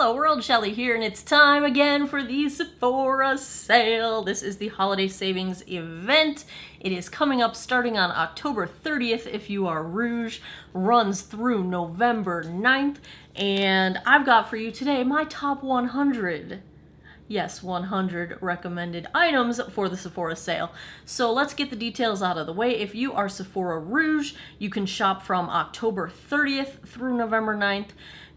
Hello world, Shelly here, and it's time again for the Sephora sale. This is the holiday savings event. It is coming up starting on October 30th if you are Rouge, runs through November 9th, and I've got for you today my top 100. Yes, 100 recommended items for the Sephora sale. So let's get the details out of the way. If you are Sephora Rouge, you can shop from October 30th through November 9th.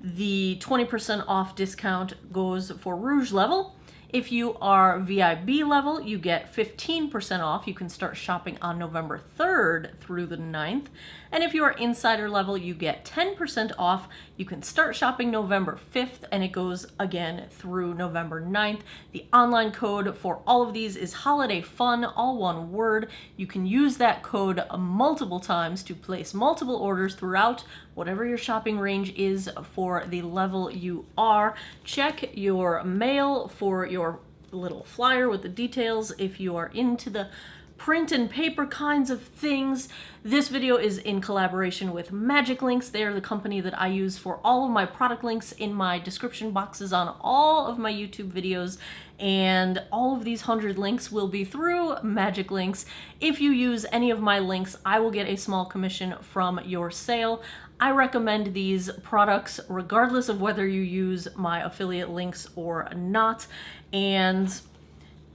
The 20% off discount goes for Rouge level. If you are VIB level, you get 15% off. You can start shopping on November 3rd through the 9th. And if you are Insider level, you get 10% off. You can start shopping November 5th, and it goes again through November 9th. The online code for all of these is Holiday Fun, all one word. You can use that code multiple times to place multiple orders throughout whatever your shopping range is for the level you are. Check your mail for your little flyer with the details if you are into the print and paper kinds of things. This video is in collaboration with Magic Links. They are the company that I use for all of my product links in my description boxes on all of my YouTube videos, and all of these 100 links will be through Magic Links. If you use any of my links, I will get a small commission from your sale. I recommend these products regardless of whether you use my affiliate links or not, and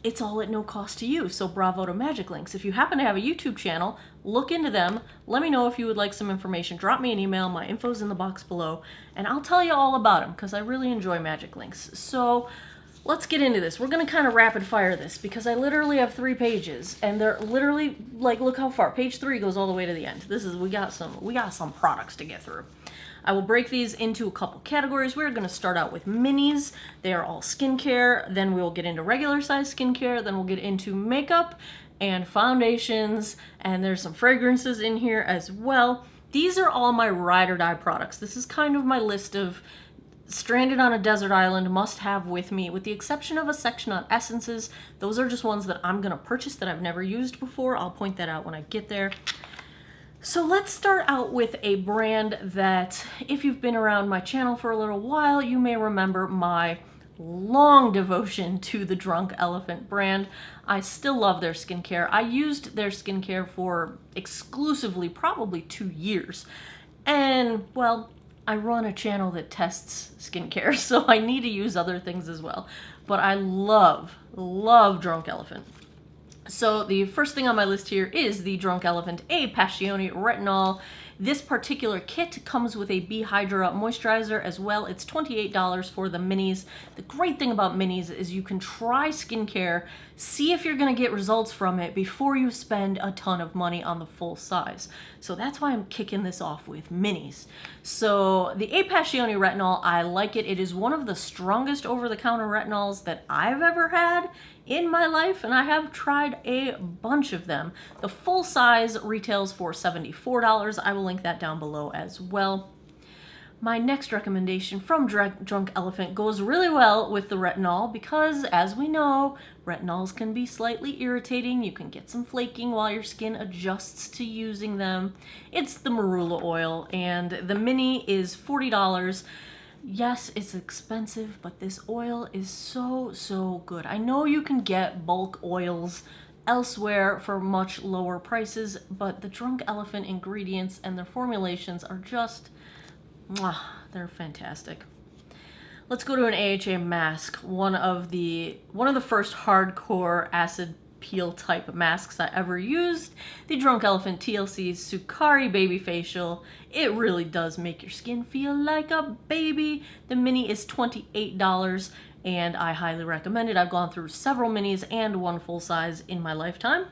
it's all at no cost to you, so bravo to Magic Links. If you happen to have a YouTube channel, look into them. Let me know if you would like some information. Drop me an email. My info's in the box below, and I'll tell you all about them because I really enjoy Magic Links. So let's get into this. We're going to kind of rapid fire this because I literally have 3 pages, and they're literally, like, look how far. Page 3 goes all the way to the end. We got some products to get through. I will break these into a couple categories. We're going to start out with minis. They are all skincare. Then we will get into regular size skincare. Then we'll get into makeup and foundations. And there's some fragrances in here as well. These are all my ride or die products. This is kind of my list of stranded on a desert island must have with me, with the exception of a section on essences. Those are just ones that I'm going to purchase that I've never used before. I'll point that out when I get there. So let's start out with a brand that, if you've been around my channel for a little while, you may remember my long devotion to the Drunk Elephant brand. I still love their skincare. I used their skincare for exclusively probably 2 years. And, well, I run a channel that tests skincare, so I need to use other things as well. But I love Drunk Elephant. So the first thing on my list here is the Drunk Elephant A Passione Retinol. This particular kit comes with a B Hydra moisturizer as well. It's $28 for the minis. The great thing about minis is you can try skincare, see if you're going to get results from it before you spend a ton of money on the full size. So that's why I'm kicking this off with minis. So the A Passione Retinol, I like it. It is one of the strongest over-the-counter retinols that I've ever had in my life, and I have tried a bunch of them. The full size retails for $74. I will link that down below as well. My next recommendation from Drunk Elephant goes really well with the retinol because, as we know, retinols can be slightly irritating. You can get some flaking while your skin adjusts to using them. It's the Marula oil, and the mini is $40. Yes, it's expensive, but this oil is so good. I know you can get bulk oils elsewhere for much lower prices, but the Drunk Elephant ingredients and their formulations are just, they're fantastic. Let's go to an AHA mask, one of the first hardcore acid peel type masks I ever used, the Drunk Elephant TLC's Sukari Babyfacial. It really does make your skin feel like a baby. The mini is $28 and I highly recommend it. I've gone through several minis and one full size in my lifetime.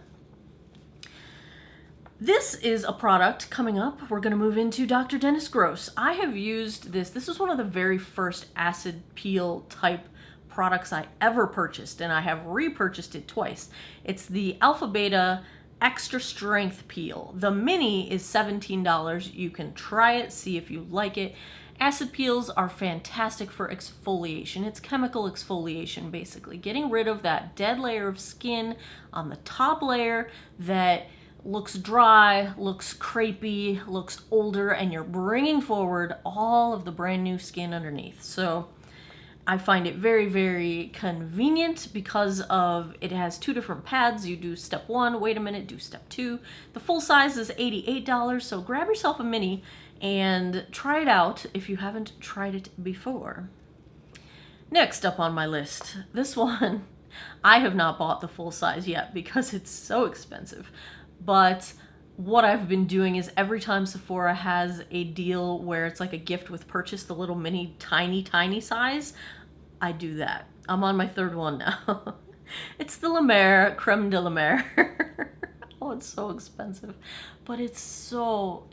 This is a product coming up. We're going to move into Dr. Dennis Gross. I have used this. This is one of the very first acid peel type products I ever purchased, and I have repurchased it twice. It's the Alpha Beta Extra Strength Peel. The mini is $17. You can try it, see if you like it. Acid peels are fantastic for exfoliation. It's chemical exfoliation, basically. Getting rid of that dead layer of skin on the top layer that looks dry, looks crepey, looks older, and you're bringing forward all of the brand new skin underneath. So I find it very, very convenient because of it has 2 different pads. You do step 1, wait a minute, do step 2. The full size is $88, so grab yourself a mini and try it out if you haven't tried it before. Next up on my list, this one, I have not bought the full size yet because it's so expensive, but what I've been doing is every time Sephora has a deal where it's like a gift with purchase, the little mini tiny size, I do that. I'm on my 3rd one now. It's the La Mer Creme de la Mer. Oh, it's so expensive, but it's so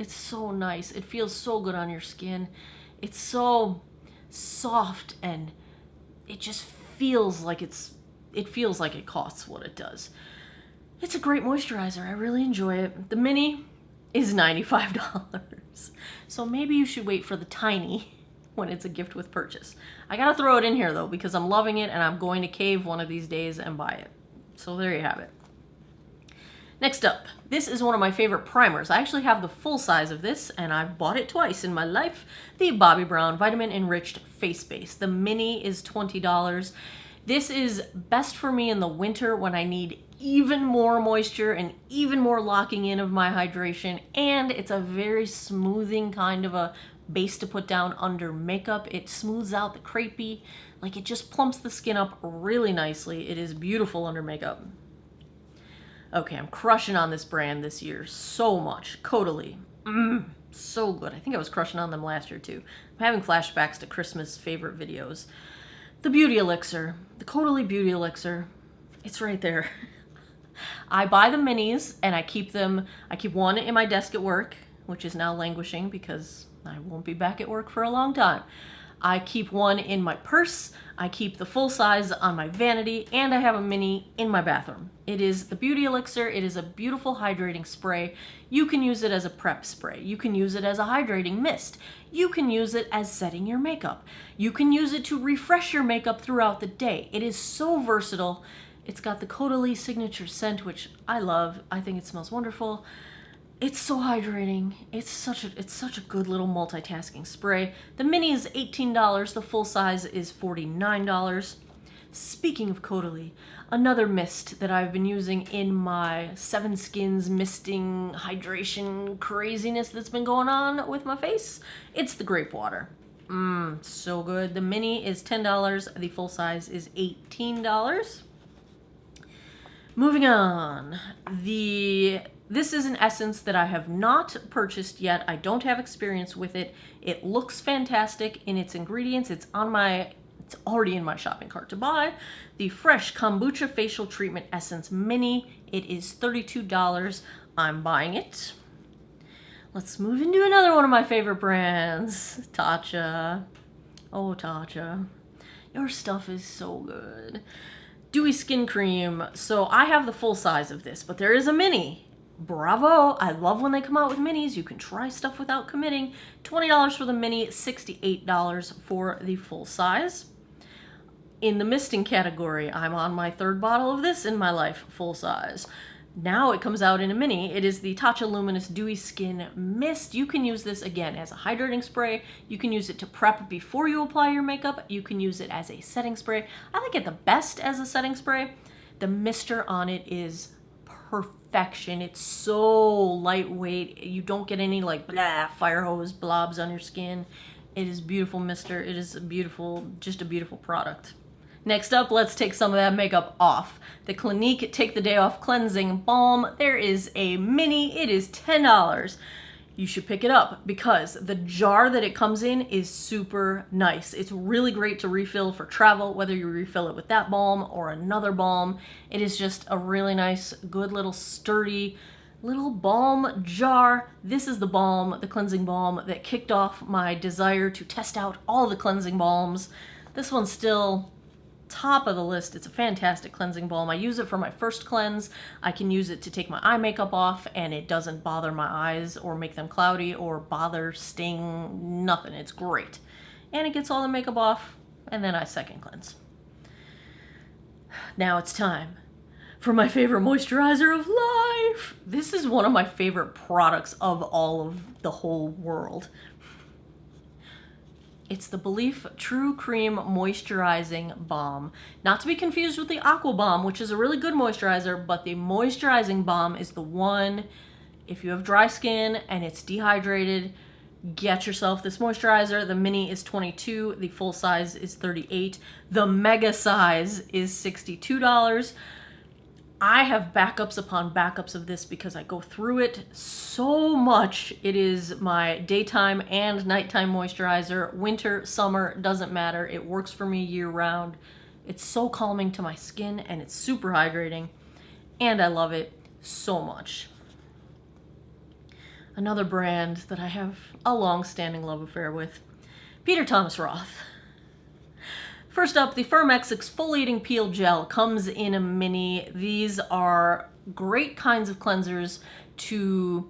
nice. It feels so good on your skin. It's so soft and it just feels like it costs what it does. It's a great moisturizer. I really enjoy it. The mini is $95. So maybe you should wait for the tiny when it's a gift with purchase. I gotta throw it in here though because I'm loving it and I'm going to cave one of these days and buy it. So there you have it. Next up, this is one of my favorite primers. I actually have the full size of this and I've bought it twice in my life. The Bobbi Brown Vitamin Enriched Face Base. The mini is $20. This is best for me in the winter when I need even more moisture and even more locking in of my hydration, and it's a very smoothing kind of a base to put down under makeup. It smooths out the crepey, like it just plumps the skin up really nicely. It is beautiful under makeup. Okay, I'm crushing on this brand this year so much. Caudalie. So good. I think I was crushing on them last year too. I'm having flashbacks to Christmas favorite videos. The Beauty Elixir. The Caudalie Beauty Elixir. It's right there. I buy the minis and I keep them. I keep one in my desk at work, which is now languishing because I won't be back at work for a long time. I keep one in my purse. I keep the full size on my vanity, and I have a mini in my bathroom. It is the Beauty Elixir. It is a beautiful hydrating spray. You can use it as a prep spray. You can use it as a hydrating mist. You can use it as setting your makeup. You can use it to refresh your makeup throughout the day. It is so versatile. It's got the Caudalie signature scent, which I love. I think it smells wonderful. It's so hydrating. It's such a good little multitasking spray. The mini is $18. The full size is $49. Speaking of Caudalie, another mist that I've been using in my 7 Skins misting hydration craziness that's been going on with my face, it's the grape water. So good. The mini is $10. The full size is $18. Moving on. This is an essence that I have not purchased yet. I don't have experience with it. It looks fantastic in its ingredients. It's already in my shopping cart to buy. The Fresh Kombucha Facial Treatment Essence Mini. It is $32. I'm buying it. Let's move into another one of my favorite brands, Tatcha. Oh, Tatcha. Your stuff is so good. Dewy Skin Cream. So I have the full size of this, but there is a mini. Bravo! I love when they come out with minis. You can try stuff without committing. $20 for the mini, $68 for the full size. In the misting category, I'm on my 3rd bottle of this in my life, full size. Now it comes out in a mini. It is the Tatcha Luminous Dewy Skin Mist. You can use this again as a hydrating spray. You can use it to prep before you apply your makeup. You can use it as a setting spray. I like it the best as a setting spray. The mister on it is perfection. It's so lightweight. You don't get any like blah, fire hose blobs on your skin. It is beautiful mister. It is just a beautiful product. Next up, let's take some of that makeup off. The Clinique Take the Day Off Cleansing Balm. There is a mini. It is $10. You should pick it up because the jar that it comes in is super nice. It's really great to refill for travel, whether you refill it with that balm or another balm. It is just a really nice, good little sturdy little balm jar. This is the balm, the cleansing balm that kicked off my desire to test out all the cleansing balms. This one's still top of the list. It's a fantastic cleansing balm. I use it for my first cleanse. I can use it to take my eye makeup off and it doesn't bother my eyes or make them cloudy or bother, sting, nothing. It's great. And it gets all the makeup off and then I second cleanse. Now it's time for my favorite moisturizer of life. This is one of my favorite products of all of the whole world. It's the Belief True Cream Moisturizing Balm. Not to be confused with the Aqua Balm, which is a really good moisturizer, but the moisturizing balm is the one. If you have dry skin and it's dehydrated, get yourself this moisturizer. The mini is $22, the full size is $38, the mega size is $62. I have backups upon backups of this because I go through it so much. It is my daytime and nighttime moisturizer. Winter, summer, doesn't matter. It works for me year round. It's so calming to my skin and it's super hydrating. And I love it so much. Another brand that I have a long-standing love affair with, Peter Thomas Roth. First up, the Firmex Exfoliating Peel Gel comes in a mini. These are great kinds of cleansers to,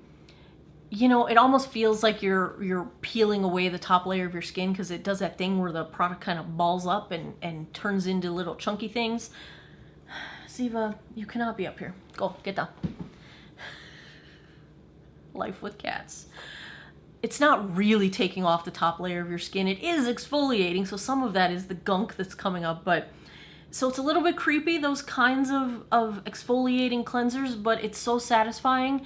you know, it almost feels like you're peeling away the top layer of your skin because it does that thing where the product kind of balls up and turns into little chunky things. Ziva, you cannot be up here. Go, get down. Life with cats. It's not really taking off the top layer of your skin. It is exfoliating, so some of that is the gunk that's coming up, but so it's a little bit creepy, those kinds of exfoliating cleansers, but it's so satisfying,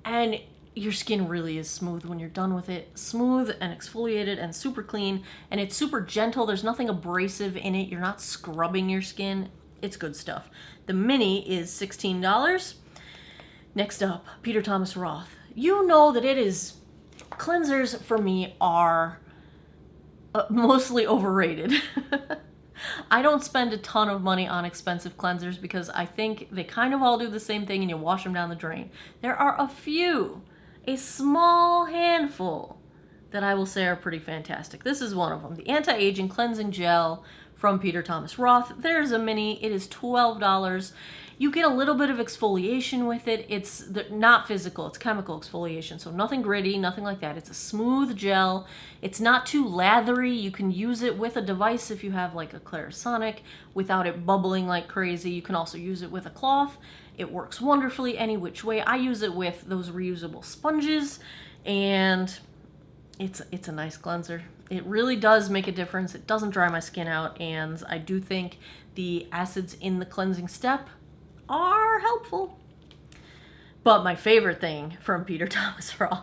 and your skin really is smooth when you're done with it. Smooth and exfoliated and super clean, and it's super gentle. There's nothing abrasive in it. You're not scrubbing your skin. It's good stuff. The mini is $16. Next up, Peter Thomas Roth. You know that it is... Cleansers for me are mostly overrated. I don't spend a ton of money on expensive cleansers because I think they kind of all do the same thing and you wash them down the drain. There are a few, a small handful, that I will say are pretty fantastic. This is one of them, the Anti-Aging Cleansing Gel from Peter Thomas Roth. There's a mini, it is $12. You get a little bit of exfoliation with it. It's not physical, it's chemical exfoliation. So nothing gritty, nothing like that. It's a smooth gel. It's not too lathery. You can use it with a device if you have like a Clarisonic without it bubbling like crazy. You can also use it with a cloth. It works wonderfully any which way. I use it with those reusable sponges and it's a nice cleanser. It really does make a difference. It doesn't dry my skin out, and I do think the acids in the cleansing step are helpful. But my favorite thing from Peter Thomas Roth,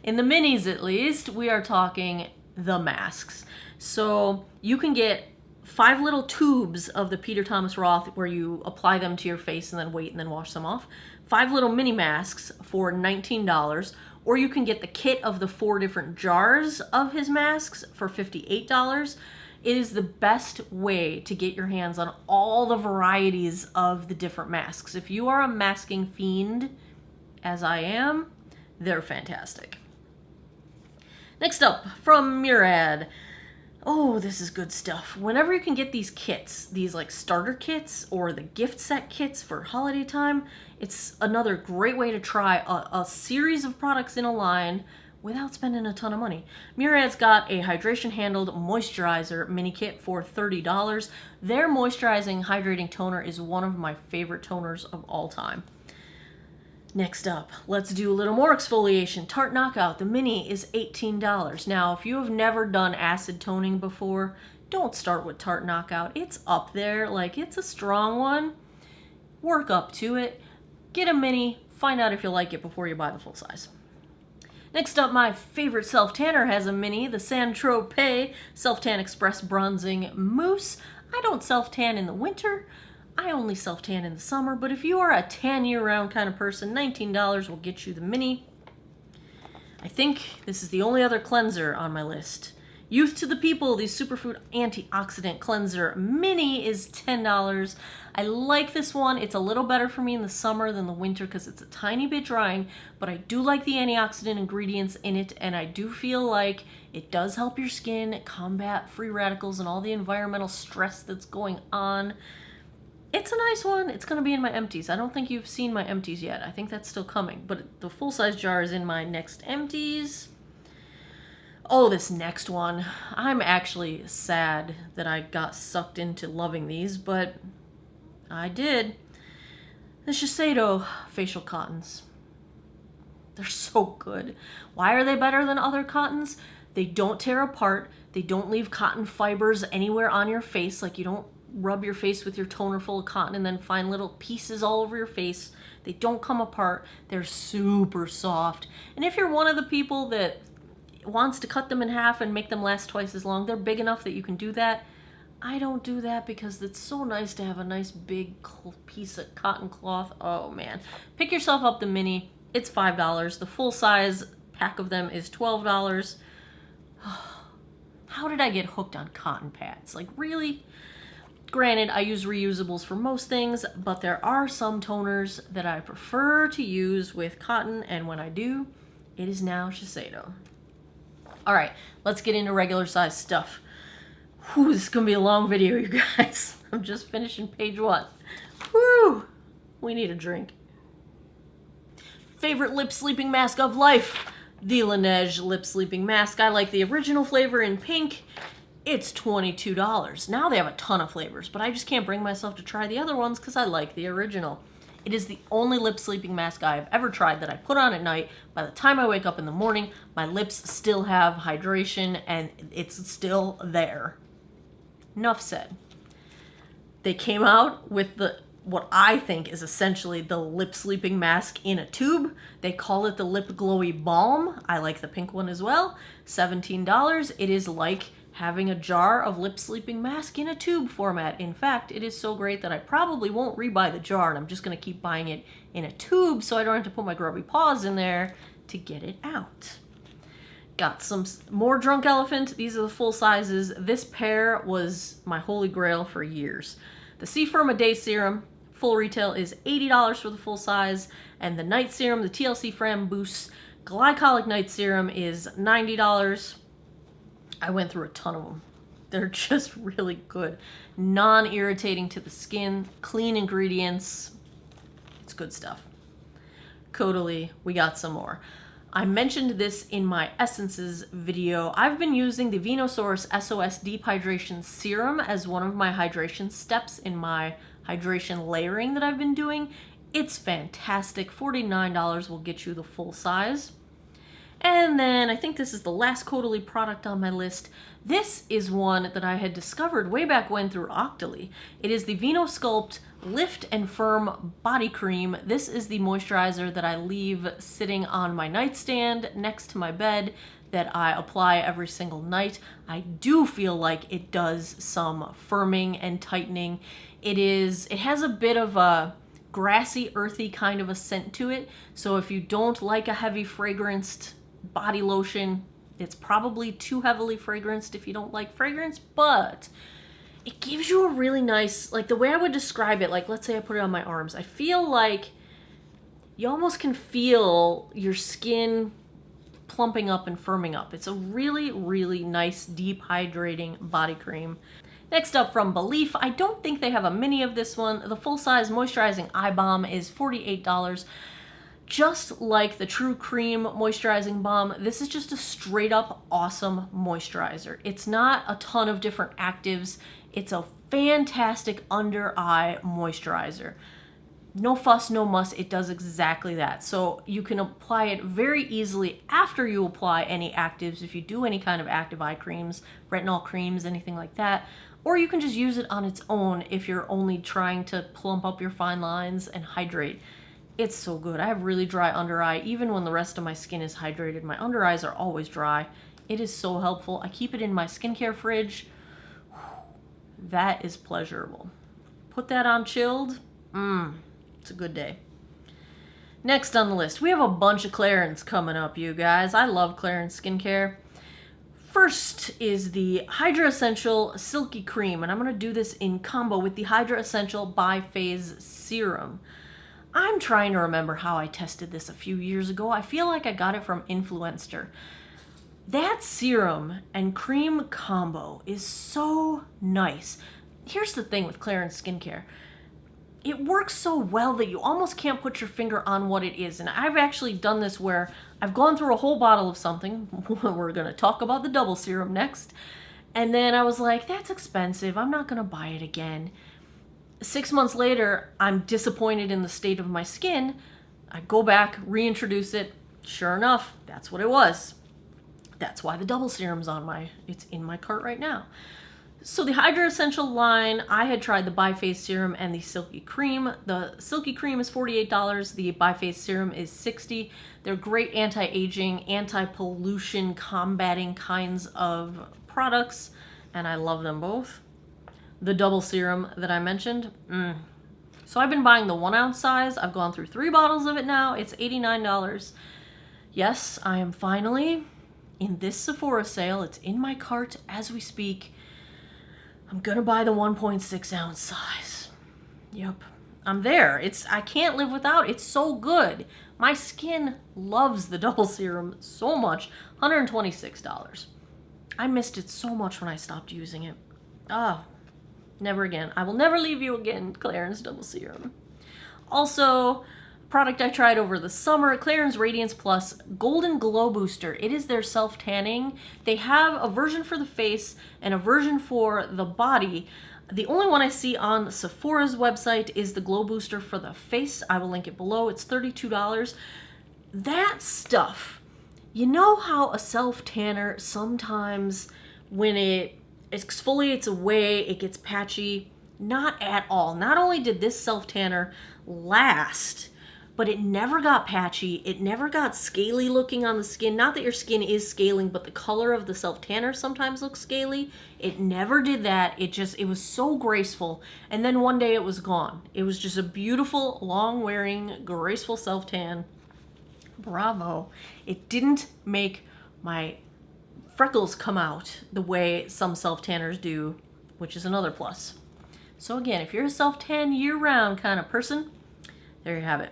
in the minis at least, we are talking the masks. So you can get 5 little tubes of the Peter Thomas Roth where you apply them to your face and then wait and then wash them off. 5 little mini masks for $19. Or you can get the kit of the 4 different jars of his masks for $58. It is the best way to get your hands on all the varieties of the different masks. If you are a masking fiend, as I am, they're fantastic. Next up, from Murad. Oh, this is good stuff. Whenever you can get these kits, these like starter kits or the gift set kits for holiday time, it's another great way to try a series of products in a line without spending a ton of money. Murad's got a hydration handled moisturizer mini kit for $30. Their moisturizing hydrating toner is one of my favorite toners of all time. Next up, let's do a little more exfoliation. Tarte Knockout, the mini is $18. Now, if you have never done acid toning before, don't start with Tarte Knockout. It's up there, like it's a strong one. Work up to it. Get a mini, find out if you like it before you buy the full size. Next up, my favorite self-tanner has a mini, the Tropez Self-Tan Express Bronzing Mousse. I don't self-tan in the winter. I only self-tan in the summer, but if you are a tan year-round kind of person, $19 will get you the mini. I think this is the only other cleanser on my list. Youth to the People, the Superfood Antioxidant Cleanser Mini is $10. I like this one. It's a little better for me in the summer than the winter because it's a tiny bit drying, but I do like the antioxidant ingredients in it, and I do feel like it does help your skin combat free radicals and all the environmental stress that's going on. It's a nice one. It's going to be in my empties. I don't think you've seen my empties yet. I think that's still coming, but the full-size jar is in my next empties. Oh, this next one. I'm actually sad that I got sucked into loving these, but I did. The Shiseido facial cottons. They're so good. Why are they better than other cottons? They don't tear apart. They don't leave cotton fibers anywhere on your face. Like, you don't rub your face with your toner full of cotton and then find little pieces all over your face. They don't come apart. They're super soft. And if you're one of the people that wants to cut them in half and make them last twice as long, they're big enough that you can do that. I don't do that because it's so nice to have a nice big piece of cotton cloth. Oh man. Pick yourself up the mini. It's $5. The full size pack of them is $12. How did I get hooked on cotton pads? Like, really? Granted, I use reusables for most things, but there are some toners that I prefer to use with cotton, and when I do, it is now Shiseido. All right, let's get into regular size stuff. Whew, this is gonna be a long video, you guys. I'm just finishing page 1. Woo! We need a drink. Favorite lip sleeping mask of life. The Laneige lip sleeping mask. I like the original flavor in pink. It's $22. Now they have a ton of flavors, but I just can't bring myself to try the other ones because I like the original. It is the only lip sleeping mask I have ever tried that I put on at night. By the time I wake up in the morning, my lips still have hydration and it's still there. Enough said. They came out with what I think is essentially the lip sleeping mask in a tube. They call it the Lip Glowy Balm. I like the pink one as well. $17. It is like having a jar of lip sleeping mask in a tube format. In fact, it is so great that I probably won't rebuy the jar, and I'm just gonna keep buying it in a tube so I don't have to put my grubby paws in there to get it out. Got some more Drunk Elephant. These are the full sizes. This pair was my holy grail for years. The SEPHORA Day Serum, full retail is $80 for the full size, and the Night Serum, the TLC Framboos Glycolic Night Serum is $90. I went through a ton of them. They're just really good. Non-irritating to the skin, clean ingredients. It's good stuff. Codally, we got some more. I mentioned this in my Essences video. I've been using the Venusaurus SOS Deep Hydration Serum as one of my hydration steps in my hydration layering that I've been doing. It's fantastic. $49 will get you the full size. And then I think this is the last Codally product on my list. This is one that I had discovered way back when through Octoly. It is the VenoSculpt Lift and Firm Body Cream. This is the moisturizer that I leave sitting on my nightstand next to my bed that I apply every single night. I do feel like it does some firming and tightening. It has a bit of a grassy, earthy kind of a scent to it. So if you don't like a heavy fragranced body lotion, it's probably too heavily fragranced if you don't like fragrance, but it gives you a really nice, like the way I would describe it, like let's say I put it on my arms, I feel like you almost can feel your skin plumping up and firming up. It's a really, really nice, deep hydrating body cream. Next up from Belief, I don't think they have a mini of this one. The full-size moisturizing eye balm is $48. Just like the True Cream moisturizing balm, this is just a straight up awesome moisturizer. It's not a ton of different actives. It's a fantastic under eye moisturizer. No fuss, no muss, it does exactly that. So you can apply it very easily after you apply any actives, if you do any kind of active eye creams, retinol creams, anything like that. Or you can just use it on its own if you're only trying to plump up your fine lines and hydrate. It's so good. I have really dry under eye. Even when the rest of my skin is hydrated, my under eyes are always dry. It is so helpful. I keep it in my skincare fridge. That is pleasurable. Put that on chilled. It's a good day. Next on the list, we have a bunch of Clarins coming up, you guys. I love Clarins skincare. First is the Hydra-Essential Silky Cream, and I'm going to do this in combo with the Hydra-Essential Bi-Phase Serum. I'm trying to remember how I tested this a few years ago. I feel like I got it from Influenster. That serum and cream combo is so nice. Here's the thing with Clarins skincare. It works so well that you almost can't put your finger on what it is. And I've actually done this where I've gone through a whole bottle of something. We're going to talk about the double serum next. And then I was like, that's expensive. I'm not going to buy it again. 6 months later, I'm disappointed in the state of my skin. I go back, reintroduce it. Sure enough, that's what it was. That's why the double serum's it's in my cart right now. So the Hydra-Essential line, I had tried the Biface Serum and the Silky Cream. The Silky Cream is $48, the Biface Serum is $60. They're great anti-aging, anti-pollution combating kinds of products, and I love them both. The double serum that I mentioned, So I've been buying the 1 ounce size. I've gone through 3 bottles of it now. It's $89. Yes, I am finally in this Sephora sale. It's in my cart as we speak. I'm gonna buy the 1.6 ounce size. Yep, I'm there. I can't live without it. It's so good. My skin loves the double serum so much. $126. I missed it so much when I stopped using it. Oh, never again. I will never leave you again, Clarins double serum. Also, product I tried over the summer, Clarins Radiance Plus Golden Glow Booster. It is their self-tanning. They have a version for the face and a version for the body. The only one I see on Sephora's website is the Glow Booster for the face. I will link it below. It's $32. That stuff, you know how a self-tanner sometimes when it exfoliates away, it gets patchy? Not at all. Not only did this self-tanner last, but it never got patchy. It never got scaly looking on the skin. Not that your skin is scaling, but the color of the self-tanner sometimes looks scaly. It never did that. It was so graceful. And then one day it was gone. It was just a beautiful, long-wearing, graceful self-tan. Bravo. It didn't make my freckles come out the way some self-tanners do, which is another plus. So again, if you're a self-tan year-round kind of person, there you have it.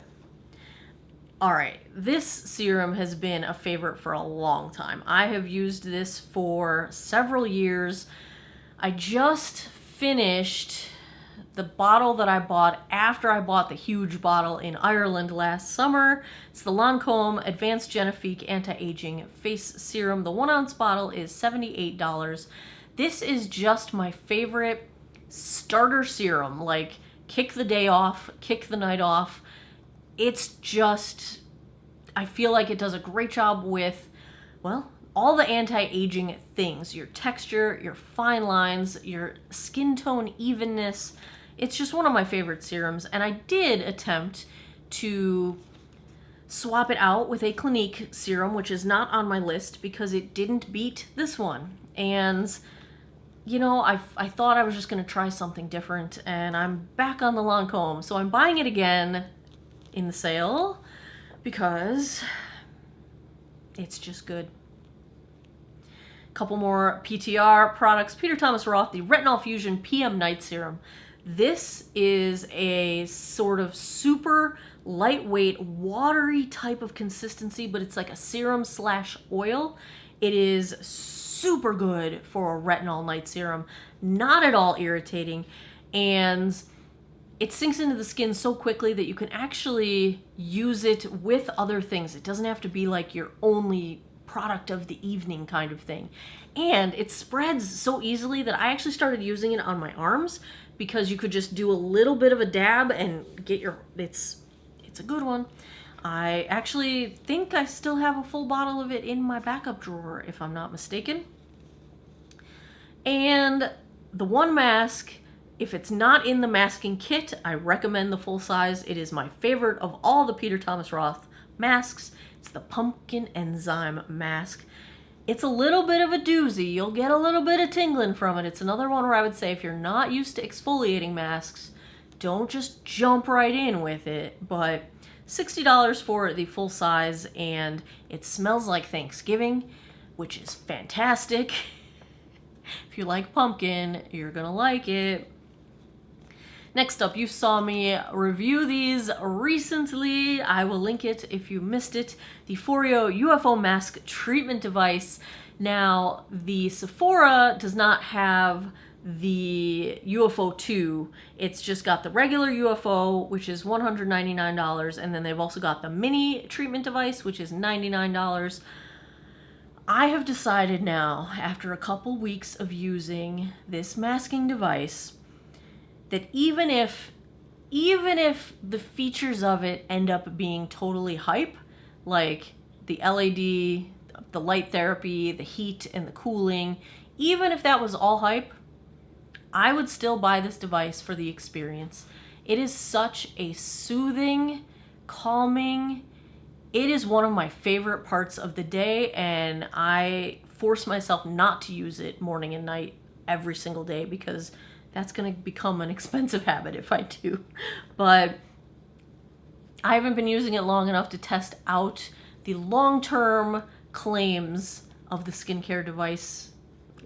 All right, this serum has been a favorite for a long time. I have used this for several years. I just finished the bottle that I bought after I bought the huge bottle in Ireland last summer. It's the Lancome Advanced Genifique Anti-Aging Face Serum. The 1 ounce bottle is $78. This is just my favorite starter serum, like kick the day off, kick the night off. It's just, I feel like it does a great job with, well, all the anti-aging things, your texture, your fine lines, your skin tone evenness. It's just one of my favorite serums, and I did attempt to swap it out with a Clinique serum, which is not on my list because it didn't beat this one. And you know, I thought I was just gonna try something different, and I'm back on the Lancome, so I'm buying it again in the sale because it's just good. Couple more PTR products. Peter Thomas Roth, the Retinol Fusion PM Night Serum. This is a sort of super lightweight, watery type of consistency, but it's like a serum slash oil. It is super good for a retinol night serum. Not at all irritating, and it sinks into the skin so quickly that you can actually use it with other things. It doesn't have to be like your only product of the evening kind of thing. And it spreads so easily that I actually started using it on my arms because you could just do a little bit of a dab and get your, it's a good one. I actually think I still have a full bottle of it in my backup drawer, if I'm not mistaken. And the one mask, if it's not in the masking kit, I recommend the full size. It is my favorite of all the Peter Thomas Roth masks. It's the Pumpkin Enzyme Mask. It's a little bit of a doozy. You'll get a little bit of tingling from it. It's another one where I would say if you're not used to exfoliating masks, don't just jump right in with it. But $60 for the full size, and it smells like Thanksgiving, which is fantastic. If you like pumpkin, you're gonna like it. Next up, you saw me review these recently. I will link it if you missed it. The Foreo UFO Mask Treatment Device. Now, the Sephora does not have the UFO 2. It's just got the regular UFO, which is $199, and then they've also got the mini treatment device, which is $99. I have decided now, after a couple weeks of using this masking device, that even if the features of it end up being totally hype, like the LED the light therapy, the heat, and the cooling, even if that was all hype, I would still buy this device for the experience. It is such a soothing, calming, it is one of my favorite parts of the day, and I force myself not to use it morning and night every single day because that's going to become an expensive habit if I do. But I haven't been using it long enough to test out the long-term claims of the skincare device,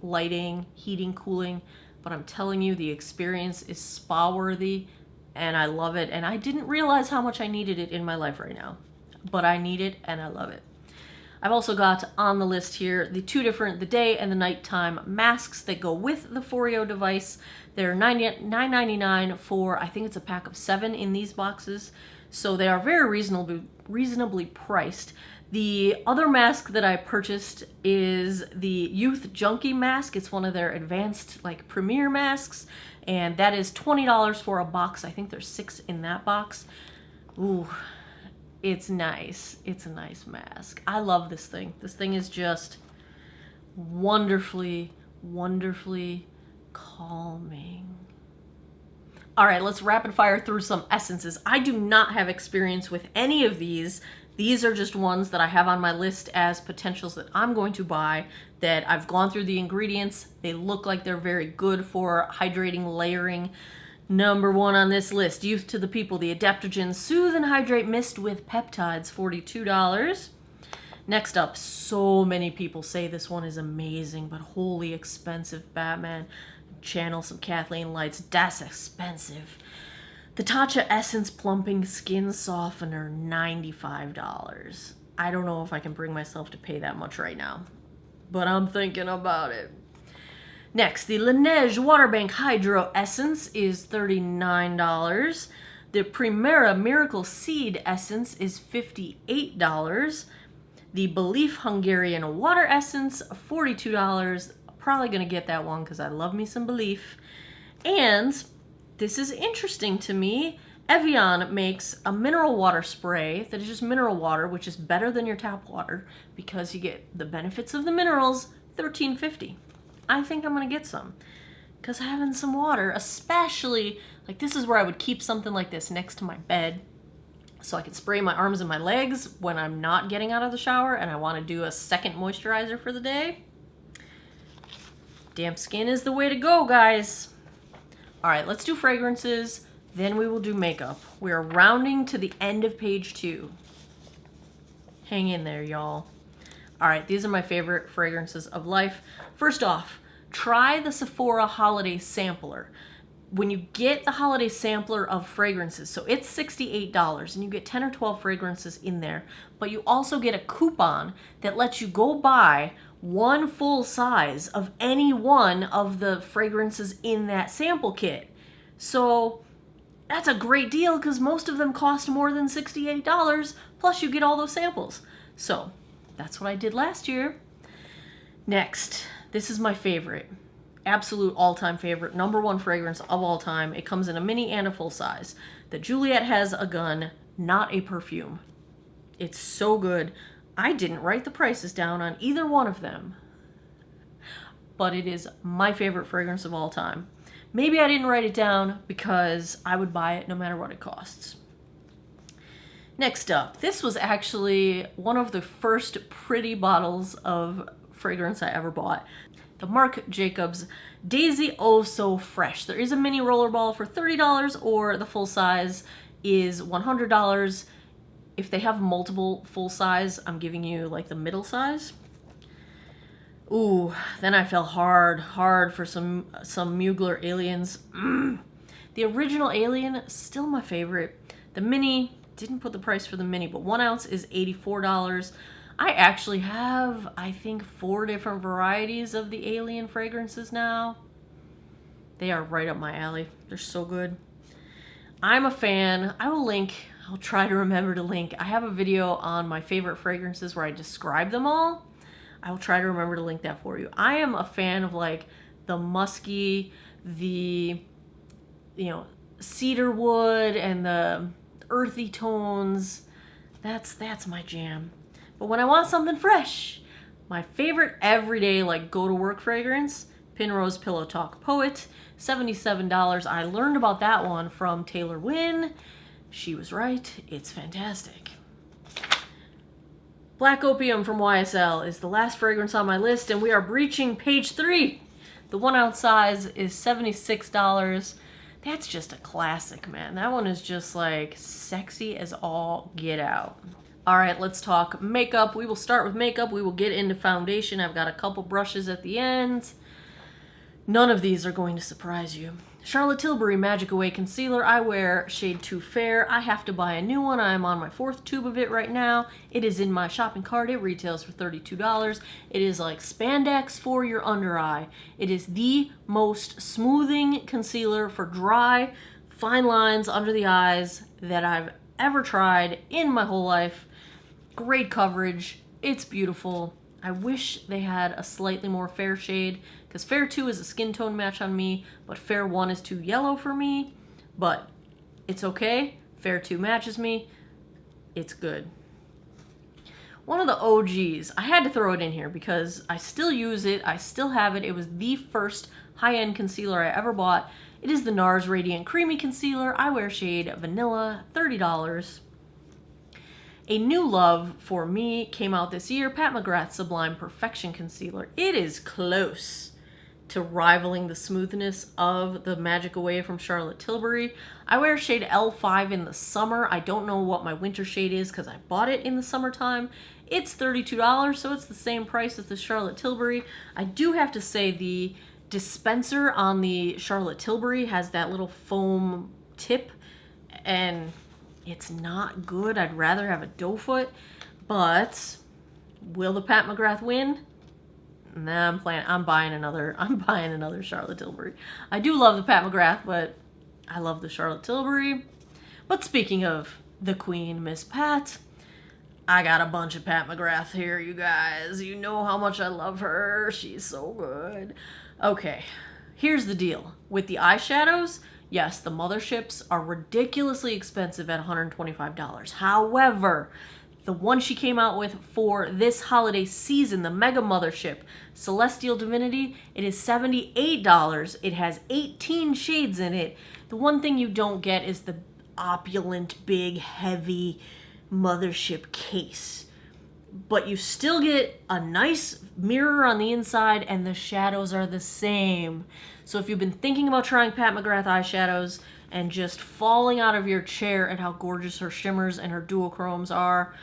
lighting, heating, cooling, but I'm telling you, the experience is spa-worthy, and I love it, and I didn't realize how much I needed it in my life right now, but I need it, and I love it. I've also got on the list here the two different, the day and the nighttime masks that go with the Foreo device. They're $9.99 for, I think it's a pack of 7 in these boxes, so they are very reasonably priced. The other mask that I purchased is the Youth Junkie mask. It's one of their advanced, like, premier masks, and that is $20 for a box. I think there's 6 in that box. Ooh, it's nice. It's a nice mask. I love this thing. This thing is just wonderfully, wonderfully calming. All right, let's rapid fire through some essences. I do not have experience with any of these. These are just ones that I have on my list as potentials that I'm going to buy, that I've gone through the ingredients. They look like they're very good for hydrating, layering. Number 1 on this list, Youth to the People, the Adaptogen Soothe and Hydrate Mist with Peptides, $42. Next up, so many people say this one is amazing, but holy expensive, Batman. Channel some Kathleen Lights, that's expensive. The Tatcha Essence Plumping Skin Softener, $95. I don't know if I can bring myself to pay that much right now, but I'm thinking about it. Next, the Laneige Water Bank Hydro Essence is $39. The Primera Miracle Seed Essence is $58. The Belief Hungarian Water Essence, $42. Probably gonna get that one because I love me some Belief. And this is interesting to me. Evian makes a mineral water spray that is just mineral water, which is better than your tap water because you get the benefits of the minerals, $13.50. I think I'm gonna get some because having some water, especially, like, this is where I would keep something like this next to my bed so I can spray my arms and my legs when I'm not getting out of the shower and I want to do a second moisturizer for the day. Damp skin is the way to go, guys. All right, let's do fragrances, then we will do makeup. We are rounding to the end of page 2. Hang in there, y'all. All right, these are my favorite fragrances of life. First off, try the Sephora Holiday Sampler. When you get the holiday sampler of fragrances, so it's $68 and you get 10 or 12 fragrances in there, but you also get a coupon that lets you go buy one full size of any one of the fragrances in that sample kit. So that's a great deal because most of them cost more than $68, plus you get all those samples. So that's what I did last year. Next, this is my favorite. Absolute all-time favorite, number 1 fragrance of all time. It comes in a mini and a full size. The Juliet Has a Gun, not a perfume. It's so good. I didn't write the prices down on either one of them, but it is my favorite fragrance of all time. Maybe I didn't write it down because I would buy it no matter what it costs. Next up, this was actually one of the first pretty bottles of fragrance I ever bought. The Marc Jacobs Daisy Oh So Fresh. There is a mini rollerball for $30 or the full size is $100. If they have multiple full size, I'm giving you like the middle size. Ooh, then I fell hard for some Mugler Aliens. The original Alien, still my favorite. The mini, didn't put the price for the mini, but 1 ounce is $84. I actually have, I think, 4 different varieties of the Alien fragrances now. They are right up my alley. They're so good. I'm a fan. I'll try to remember to link. I have a video on my favorite fragrances where I describe them all. I will try to remember to link that for you. I am a fan of like the musky, the, cedar wood and the earthy tones. That's my jam. But when I want something fresh, My favorite everyday, like, go-to-work fragrance, Penrose Pillow Talk Poet, $77. I learned about that one from Taylor Wynn. She was right. It's fantastic. Black Opium from YSL is the last fragrance on my list, and we are breaching page 3. The 1 ounce size is $76. That's just a classic, man. That one is just like sexy as all get out. All right, let's talk makeup. We will start with makeup. We will get into foundation. I've got a couple brushes at the end. None of these are going to surprise you. Charlotte Tilbury Magic Away Concealer. I wear shade Too Fair. I have to buy a new one. I am on my 4th tube of it right now. It is in my shopping cart. It retails for $32. It is like spandex for your under eye. It is the most smoothing concealer for dry, fine lines under the eyes that I've ever tried in my whole life. Great coverage. It's beautiful. I wish they had a slightly more fair shade, because Fair 2 is a skin tone match on me, but Fair 1 is too yellow for me. But it's okay. Fair 2 matches me. It's good. One of the OGs. I had to throw it in here because I still use it. I still have it. It was the first high-end concealer I ever bought. It is the NARS Radiant Creamy Concealer. I wear shade Vanilla, $30. A new love for me came out this year, Pat McGrath Sublime Perfection Concealer. It is close to rivaling the smoothness of the Magic Away from Charlotte Tilbury. I wear shade L5 in the summer. I don't know what my winter shade is because I bought it in the summertime. It's $32, so it's the same price as the Charlotte Tilbury. I do have to say the dispenser on the Charlotte Tilbury has that little foam tip, and it's not good. I'd rather have a doe foot, but will the Pat McGrath win? Nah, I'm buying another Charlotte Tilbury. I do love the Pat McGrath, but I love the Charlotte Tilbury. But speaking of the Queen, Miss Pat, I got a bunch of Pat McGrath here, you guys. You know how much I love her. She's so good. Okay, here's the deal. With the eyeshadows, yes, the motherships are ridiculously expensive at $125. However, the one she came out with for this holiday season, the Mega Mothership, Celestial Divinity, it is $78. It has 18 shades in it. The one thing you don't get is the opulent, big, heavy Mothership case. But you still get a nice mirror on the inside, and the shadows are the same. So if you've been thinking about trying Pat McGrath eyeshadows and just falling out of your chair at how gorgeous her shimmers and her duochromes are,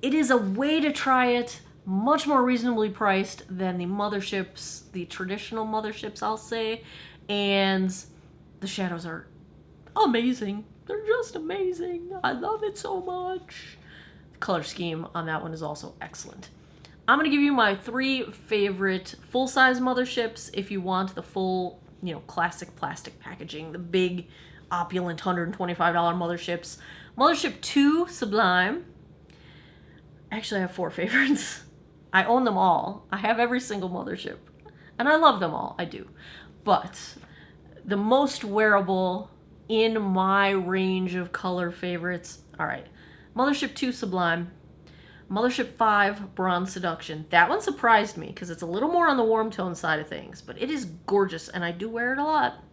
it is a way to try it, much more reasonably priced than the motherships, the traditional motherships, I'll say, and the shadows are amazing. They're just amazing. I love it so much. The color scheme on that one is also excellent. I'm going to give you my 3 favorite full-size motherships if you want the full, classic plastic packaging, the big, opulent $125 motherships. Mothership 2 Sublime. Actually, I have 4 favorites. I own them all. I have every single mothership. And I love them all. I do. But the most wearable in my range of color favorites. All right. Mothership 2 Sublime. Mothership 5 Bronze Seduction. That one surprised me because it's a little more on the warm tone side of things, but it is gorgeous and I do wear it a lot.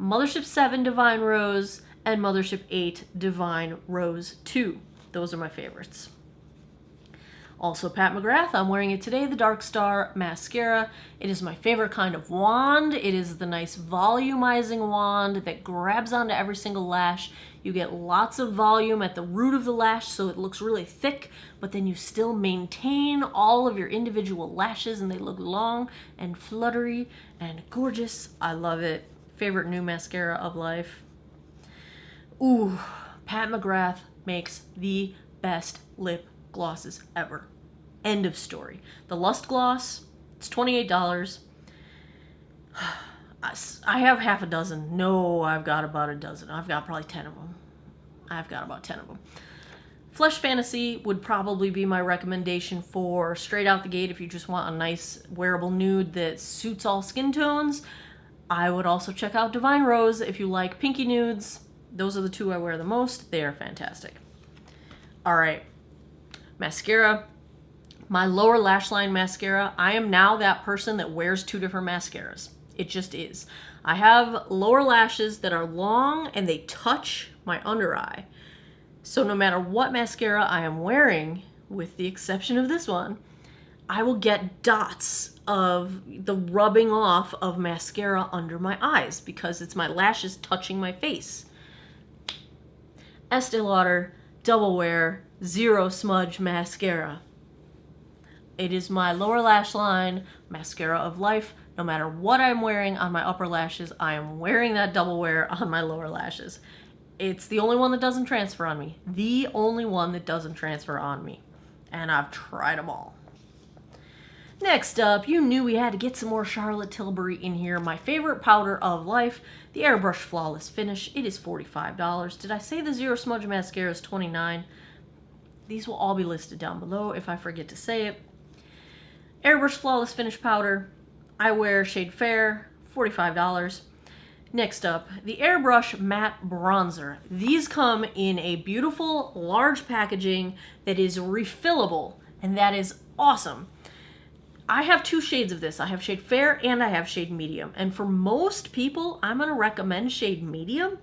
Mothership 7 Divine Rose and Mothership 8 Divine Rose 2. Those are my favorites. Also Pat McGrath, I'm wearing it today, the Dark Star Mascara. It is my favorite kind of wand. It is the nice volumizing wand that grabs onto every single lash. You get lots of volume at the root of the lash so it looks really thick, but then you still maintain all of your individual lashes and they look long and fluttery and gorgeous. I love it. Favorite new mascara of life. Ooh, Pat McGrath makes the best lip glosses ever. End of story. The Lust Gloss, it's $28. I have half a dozen. No, I've got about a dozen. I've got probably 10 of them. I've got about 10 of them. Flesh Fantasy would probably be my recommendation for straight out the gate if you just want a nice wearable nude that suits all skin tones. I would also check out Divine Rose if you like pinky nudes. Those are the 2 I wear the most. They are fantastic. All right. Mascara. My lower lash line mascara, I am now that person that wears 2 different mascaras. It just is. I have lower lashes that are long and they touch my under eye. So no matter what mascara I am wearing, with the exception of this one, I will get dots of the rubbing off of mascara under my eyes because it's my lashes touching my face. Estee Lauder Double Wear Zero Smudge Mascara. It is my lower lash line mascara of life. No matter what I'm wearing on my upper lashes, I am wearing that Double Wear on my lower lashes. It's the only one that doesn't transfer on me. The only one that doesn't transfer on me. And I've tried them all. Next up, you knew we had to get some more Charlotte Tilbury in here. My favorite powder of life, the Airbrush Flawless Finish. It is $45. Did I say the Zero Smudge Mascara is $29? These will all be listed down below if I forget to say it. Airbrush Flawless Finish Powder. I wear shade Fair, $45. Next up, the Airbrush Matte Bronzer. These come in a beautiful, large packaging that is refillable, and that is awesome. I have 2 shades of this. I have shade Fair and I have shade Medium. And for most people, I'm going to recommend shade Medium.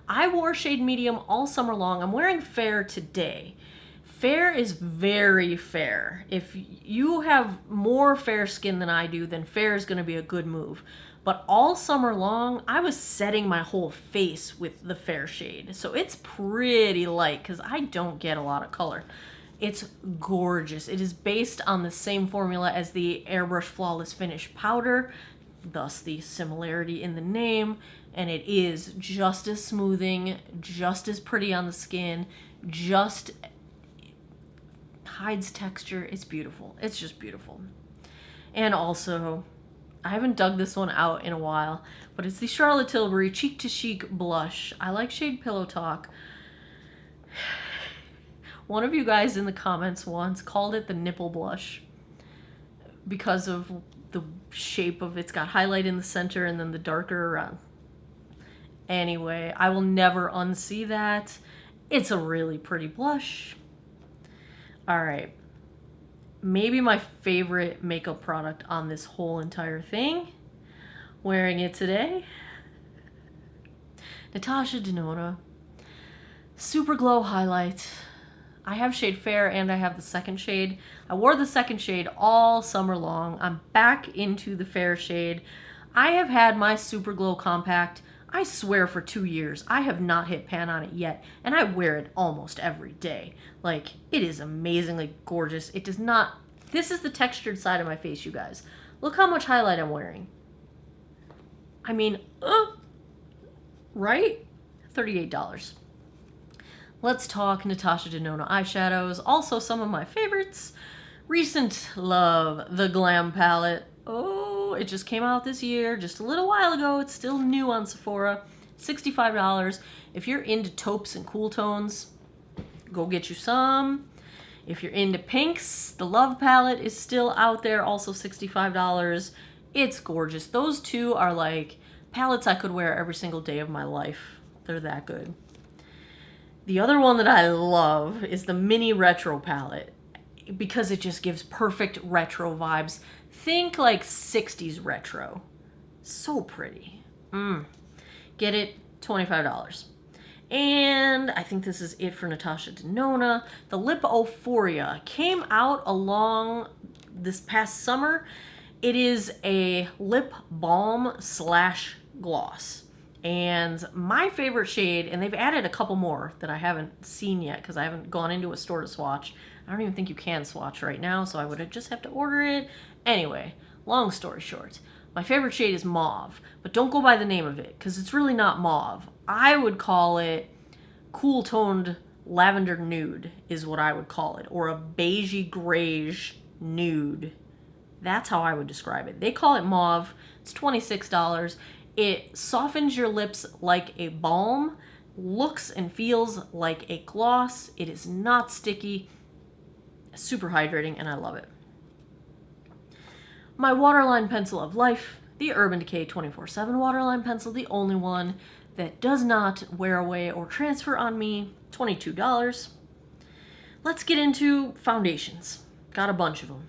I wore shade Medium all summer long. I'm wearing Fair today. Fair is very fair. If you have more fair skin than I do, then Fair is going to be a good move. But all summer long, I was setting my whole face with the Fair shade. So it's pretty light because I don't get a lot of color. It's gorgeous. It is based on the same formula as the Airbrush Flawless Finish Powder, thus the similarity in the name. And it is just as smoothing, just as pretty on the skin, just hides texture. It's beautiful. It's just beautiful. And also, I haven't dug this one out in a while, but it's the Charlotte Tilbury Cheek to Chic Blush. I like shade Pillow Talk. One of you guys in the comments once called it the nipple blush because of the shape of it's got highlight in the center and then the darker around. Anyway, I will never unsee that. It's a really pretty blush. All right. Maybe my favorite makeup product on this whole entire thing. Wearing it today. Natasha Denona Super Glow Highlight. I have shade Fair and I have the second shade. I wore the second shade all summer long. I'm back into the Fair shade. I have had my Super Glow Compact, I swear, for 2 years. I have not hit pan on it yet, and I wear it almost every day. Like, it is amazingly gorgeous. It does not... This is the textured side of my face, you guys. Look how much highlight I'm wearing. I mean, right? $38. Let's talk Natasha Denona eyeshadows. Also some of my favorites. Recent love, the Glam palette. Oh, it just came out this year, just a little while ago. It's still new on Sephora. $65. If you're into taupes and cool tones, go get you some. If you're into pinks, the Love palette is still out there, also $65. It's gorgeous. Those two are like palettes I could wear every single day of my life. They're that good. The other one that I love is the Mini Retro palette because it just gives perfect retro vibes. Think like 60s retro. So pretty. Get it, $25. And I think this is it for Natasha Denona. The Lip Euphoria came out along this past summer. It is a lip balm slash gloss. And my favorite shade, and they've added a couple more that I haven't seen yet because I haven't gone into a store to swatch. I don't even think you can swatch right now, so I would just have to order it. Anyway, long story short, my favorite shade is mauve, but don't go by the name of it because it's really not mauve. I would call it cool toned lavender nude is what I would call it, or a beigey grayish nude. That's how I would describe it. They call it mauve. It's $26. It softens your lips like a balm, looks and feels like a gloss. It is not sticky, super hydrating, and I love it. My waterline pencil of life, the Urban Decay 24/7 waterline pencil, the only one that does not wear away or transfer on me, $22. Let's get into foundations. Got a bunch of them.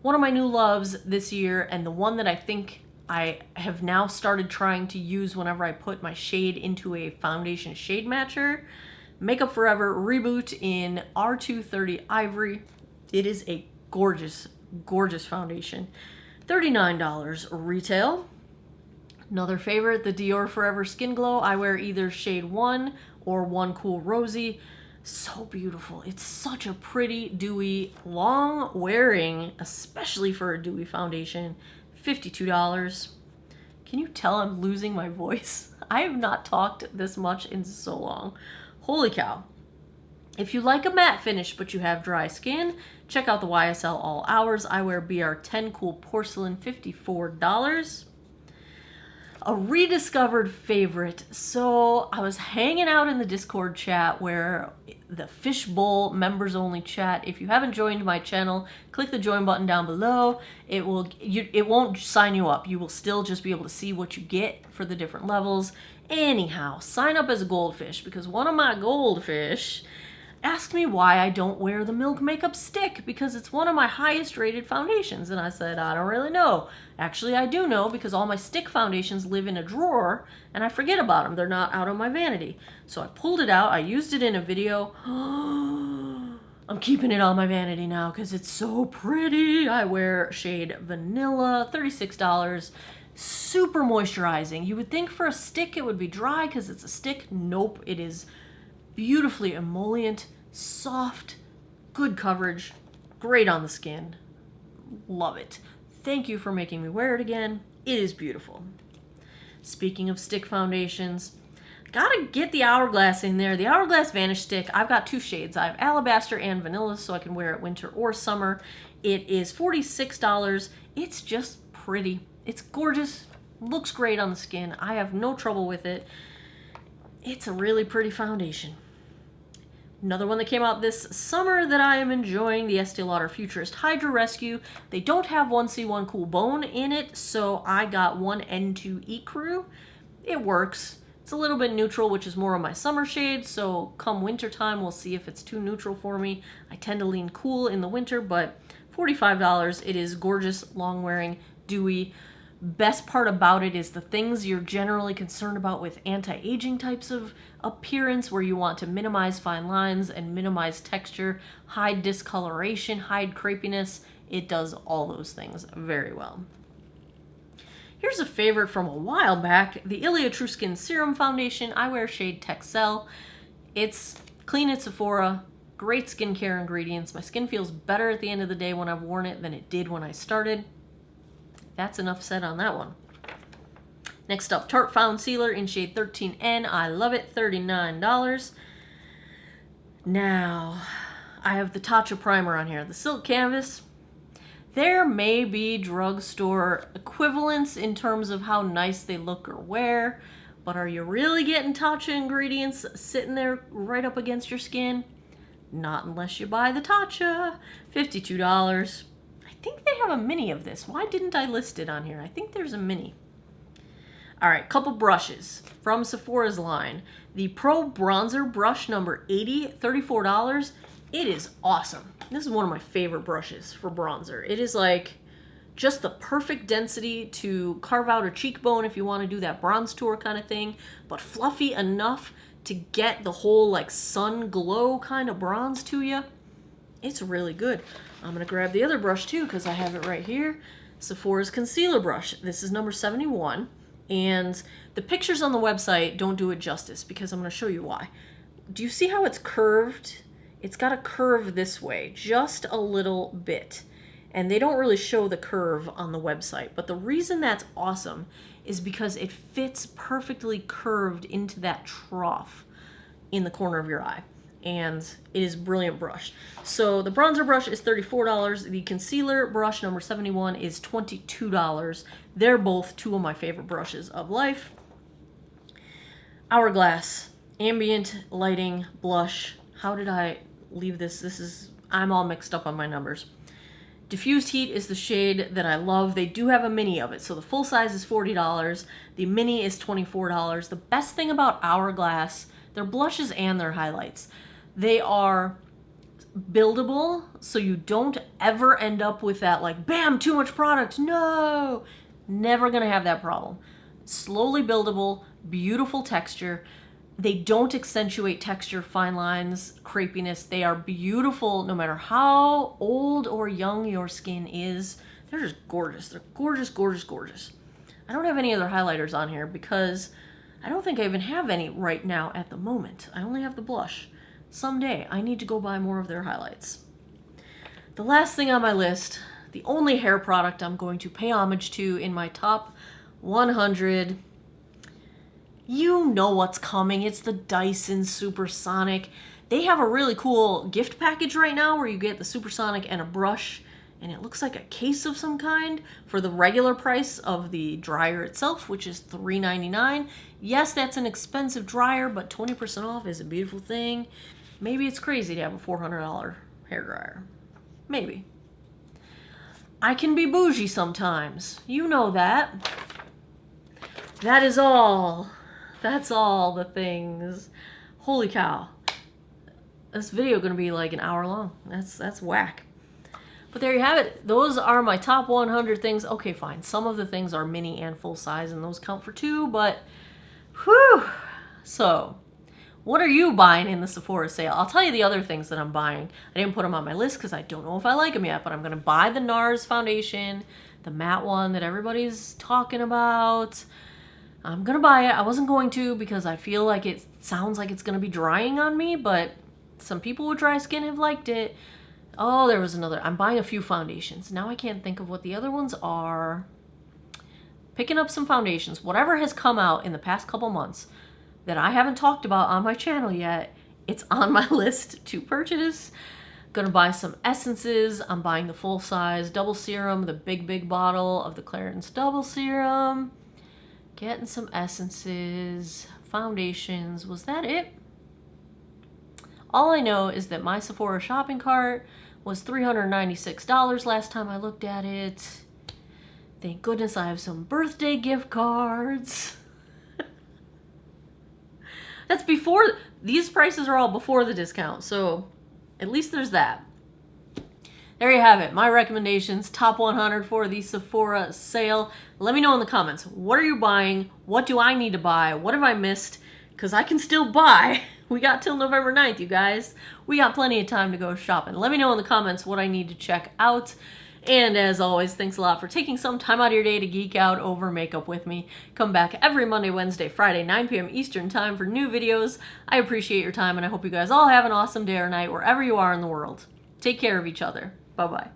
One of my new loves this year, and the one that I think I have now started trying to use whenever I put my shade into a foundation shade matcher, Makeup Forever Reboot in R230 Ivory. It is a gorgeous, gorgeous foundation. $39 retail. Another favorite, the Dior Forever Skin Glow. I wear either shade 1 or 1 Cool Rosy. So beautiful. It's such a pretty, dewy, long wearing, especially for a dewy foundation. $52. Can you tell I'm losing my voice? I have not talked this much in so long. Holy cow. If you like a matte finish but you have dry skin, check out the YSL All Hours. I wear BR10 Cool Porcelain, $54. A rediscovered favorite. So I was hanging out in the Discord chat, where the Fishbowl members only chat. If you haven't joined my channel, click the join button down below. It won't sign you up. You will still just be able to see what you get for the different levels. Anyhow, sign up as a goldfish, because one of my goldfish asked me why I don't wear the Milk Makeup Stick, because it's one of my highest rated foundations. And I said, I don't really know. Actually, I do know, because all my stick foundations live in a drawer and I forget about them. They're not out on my vanity. So I pulled it out. I used it in a video. I'm keeping it on my vanity now because it's so pretty. I wear shade Vanilla, $36. Super moisturizing. You would think for a stick it would be dry because it's a stick. Nope, it is beautifully emollient, soft, good coverage, great on the skin. Love it. Thank you for making me wear it again. It is beautiful. Speaking of stick foundations, gotta get the Hourglass in there. The Hourglass Vanish Stick, I've got 2 shades. I have Alabaster and Vanilla, so I can wear it winter or summer. It is $46. It's just pretty. It's gorgeous. Looks great on the skin. I have no trouble with it. It's a really pretty foundation. Another one that came out this summer that I am enjoying, the Estee Lauder Futurist Hydra Rescue. They don't have 1C1 Cool Bone in it, so I got 1N2 Ecru. It works. It's a little bit neutral, which is more of my summer shade, so come winter time, we'll see if it's too neutral for me. I tend to lean cool in the winter, but $45. It is gorgeous, long-wearing, dewy. Best part about it is the things you're generally concerned about with anti-aging types of appearance, where you want to minimize fine lines and minimize texture, hide discoloration, hide crepiness. It does all those things very well. Here's a favorite from a while back, the Ilia True Skin Serum Foundation. I wear shade Texel. It's clean at Sephora, great skincare ingredients. My skin feels better at the end of the day when I've worn it than it did when I started. That's enough said on that one. Next up, Tarte Found Sealer in shade 13N. I love it, $39. Now, I have the Tatcha primer on here, the Silk Canvas. There may be drugstore equivalents in terms of how nice they look or wear, but are you really getting Tatcha ingredients sitting there right up against your skin? Not unless you buy the Tatcha. $52. I think they have a mini of this. Why didn't I list it on here? I think there's a mini. All right, couple brushes from Sephora's line. The Pro Bronzer Brush number 80, $34. It is awesome. This is one of my favorite brushes for bronzer. It is like just the perfect density to carve out a cheekbone if you want to do that bronze tour kind of thing, but fluffy enough to get the whole like sun glow kind of bronze to you. It's really good. I'm going to grab the other brush too because I have it right here. Sephora's Concealer Brush. This is number 71. And the pictures on the website don't do it justice because I'm going to show you why. Do you see how it's curved? It's got a curve this way, just a little bit. And they don't really show the curve on the website. But the reason that's awesome is because it fits perfectly curved into that trough in the corner of your eye. And it is a brilliant brush. So the bronzer brush is $34. The concealer brush number 71 is $22. They're both 2 of my favorite brushes of life. Hourglass, ambient lighting blush. How did I leave this? I'm all mixed up on my numbers. Diffused Heat is the shade that I love. They do have a mini of it. So the full size is $40. The mini is $24. The best thing about Hourglass, their blushes and their highlights, they are buildable, so you don't ever end up with that like, bam, too much product. No, never gonna have that problem. Slowly buildable, beautiful texture. They don't accentuate texture, fine lines, crepiness. They are beautiful no matter how old or young your skin is. They're just gorgeous. They're gorgeous, gorgeous, gorgeous. I don't have any other highlighters on here because I don't think I even have any right now at the moment. I only have the blush. Someday I need to go buy more of their highlights. The last thing on my list, the only hair product I'm going to pay homage to in my top 100. You know what's coming. It's the Dyson Supersonic. They have a really cool gift package right now where you get the Supersonic and a brush, and it looks like a case of some kind for the regular price of the dryer itself, which is $3.99. Yes, that's an expensive dryer, but 20% off is a beautiful thing. Maybe it's crazy to have a $400 hair dryer. Maybe. I can be bougie sometimes. You know that. That is all. That's all the things. Holy cow. This video gonna be like an hour long. That's whack. But there you have it. Those are my top 100 things. Okay, fine. Some of the things are mini and full size, and those count for 2, but whew. So, what are you buying in the Sephora sale? I'll tell you the other things that I'm buying. I didn't put them on my list because I don't know if I like them yet, but I'm gonna buy the NARS foundation, the matte one that everybody's talking about. I'm gonna buy it. I wasn't going to because I feel like it sounds like it's gonna be drying on me, but some people with dry skin have liked it. Oh, there was another. I'm buying a few foundations. Now I can't think of what the other ones are. Picking up some foundations. Whatever has come out in the past couple months that I haven't talked about on my channel yet, it's on my list to purchase. Gonna buy some essences. I'm buying the full size double serum, the big bottle of the Clarins double serum. Getting some essences, foundations. Was that it? All I know is that my Sephora shopping cart was $396 last time I looked at it. Thank goodness I have some birthday gift cards. That's before, these prices are all before the discount, so at least there's that. There you have it, my recommendations, top 100 for the Sephora sale. Let me know in the comments, what are you buying? What do I need to buy? What have I missed? Because I can still buy. We got till November 9th, you guys. We got plenty of time to go shopping. Let me know in the comments what I need to check out. And as always, thanks a lot for taking some time out of your day to geek out over makeup with me. Come back every Monday, Wednesday, Friday, 9 p.m. Eastern time for new videos. I appreciate your time, and I hope you guys all have an awesome day or night wherever you are in the world. Take care of each other. Bye-bye.